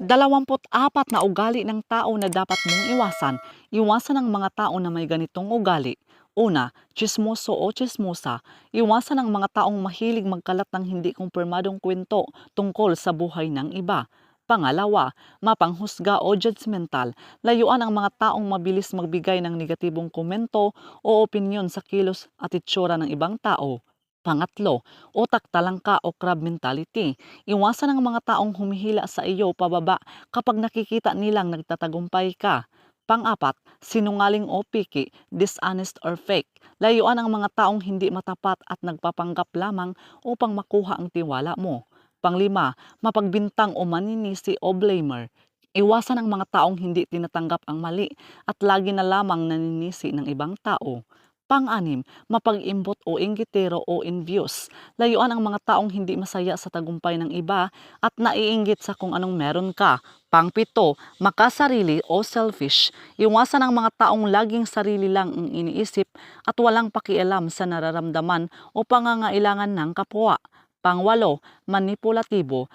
24 na ugali ng tao na dapat mong iwasan. Iwasan ang mga tao na may ganitong ugali. Una, tsismoso o tsismosa. Iwasan ang mga taong mahilig magkalat ng hindi kumpirmadong kwento tungkol sa buhay ng iba. Pangalawa, mapanghusga o judgmental. Layuan ang mga taong mabilis magbigay ng negatibong komento o opinyon sa kilos at itsura ng ibang tao. Pangatlo, utak talangka o crab mentality. Iwasan ang mga taong humihila sa iyo pababa kapag nakikita nilang nagtatagumpay ka. Pang-apat, sinungaling o piki, dishonest or fake. Layuan ang mga taong hindi matapat at nagpapanggap lamang upang makuha ang tiwala mo. Panglima, mapagbintang o maninisi o blamer. Iwasan ang mga taong hindi tinatanggap ang mali at lagi na lamang naninisi ng ibang tao. Pang-anim, mapag-imbot o inggitero o envious. Layuan ang mga taong hindi masaya sa tagumpay ng iba at naiinggit sa kung anong meron ka. Pang-pito, makasarili o selfish. Iwasan ang mga taong laging sarili lang ang iniisip at walang pakialam sa nararamdaman o pangangailangan ng kapwa. Pangwalo, manipulative.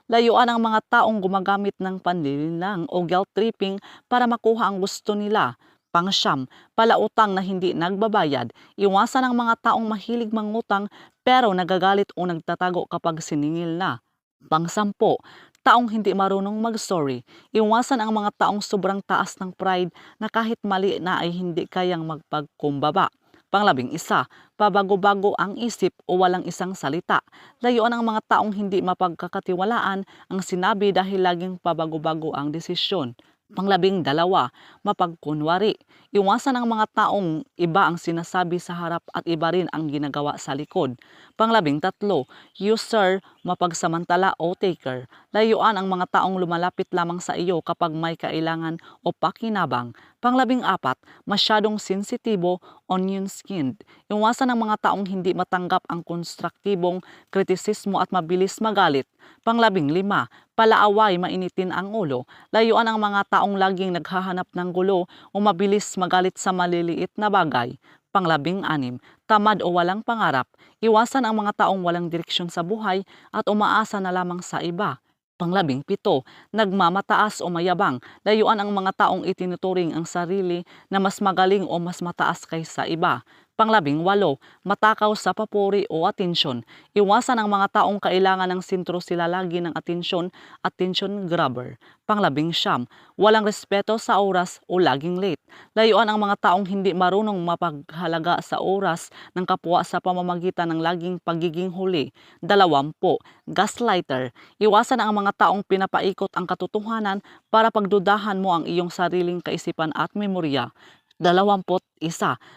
Layuan ang mga taong gumagamit ng panlilinlang o guilt tripping para makuha ang gusto nila. Pangsyam, palautang na hindi nagbabayad. Iwasan ang mga taong mahilig mangutang pero nagagalit o nagtatago kapag siningil na. Pangsampo, taong hindi marunong mag-sorry. Iwasan ang mga taong sobrang taas ng pride na kahit mali na ay hindi kayang magpagkumbaba. Panglabing-isa, pabago-bago ang isip o walang isang salita. Layuan ang mga taong hindi mapagkakatiwalaan ang sinabi dahil laging pabago-bago ang desisyon. Panglabing-dalawa, mapagkunwari. Iwasan ang mga taong iba ang sinasabi sa harap at iba rin ang ginagawa sa likod. Panglabing-tatlo, user, mapagsamantala o taker. Layuan ang mga taong lumalapit lamang sa iyo kapag may kailangan o pakinabang. Panglabing-apat, masyadong sensitibo, onion-skinned. Iwasan ang mga taong hindi matanggap ang konstruktibong kritisismo at mabilis magalit. Panglabing-lima, palaaway, mainitin ang ulo. Layuan ang mga taong laging naghahanap ng gulo o mabilis magalit sa maliliit na bagay. Panglabing-anim, tamad o walang pangarap. Iwasan ang mga taong walang direksyon sa buhay at umaasa na lamang sa iba. Panglabing-pito, nagmamataas o mayabang. Layuan ang mga taong itinuturing ang sarili na mas magaling o mas mataas kaysa iba. Panglabing-walo, matakaw sa papuri o atensyon. Iwasan ang mga taong kailangan ng sentro sila lagi ng attention grabber. Panglabing-siyam, walang respeto sa oras o laging late. Layuan ang mga taong hindi marunong mapaghalaga sa oras ng kapwa sa pamamagitan ng laging pagiging huli. 20, gaslighter. Iwasan ang mga taong pinapaikot ang katotohanan para pagdudahan mo ang iyong sariling kaisipan at memorya. 21,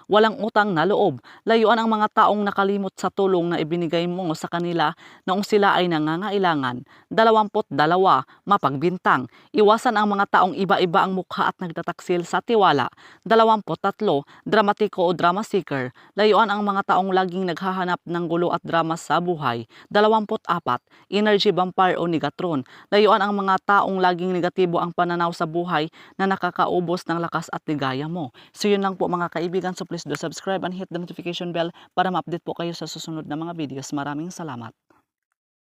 walang utang na loob. Layuan ang mga taong nakalimot sa tulong na ibinigay mo sa kanila noong sila ay nangangailangan. 22, mapagbintang. Iwasan ang mga taong iba-iba ang mukha at nagtataksil sa tiwala. 23, dramatiko o drama seeker. Layuan ang mga taong laging naghahanap ng gulo at drama sa buhay. 24, energy vampire o negatron. Layuan ang mga taong laging negatibo ang pananaw sa buhay na nakakaubos ng lakas at ligaya mo. So yun lang po mga kaibigan. So please do subscribe and hit the notification bell para ma-update po kayo sa susunod na mga videos. Maraming salamat.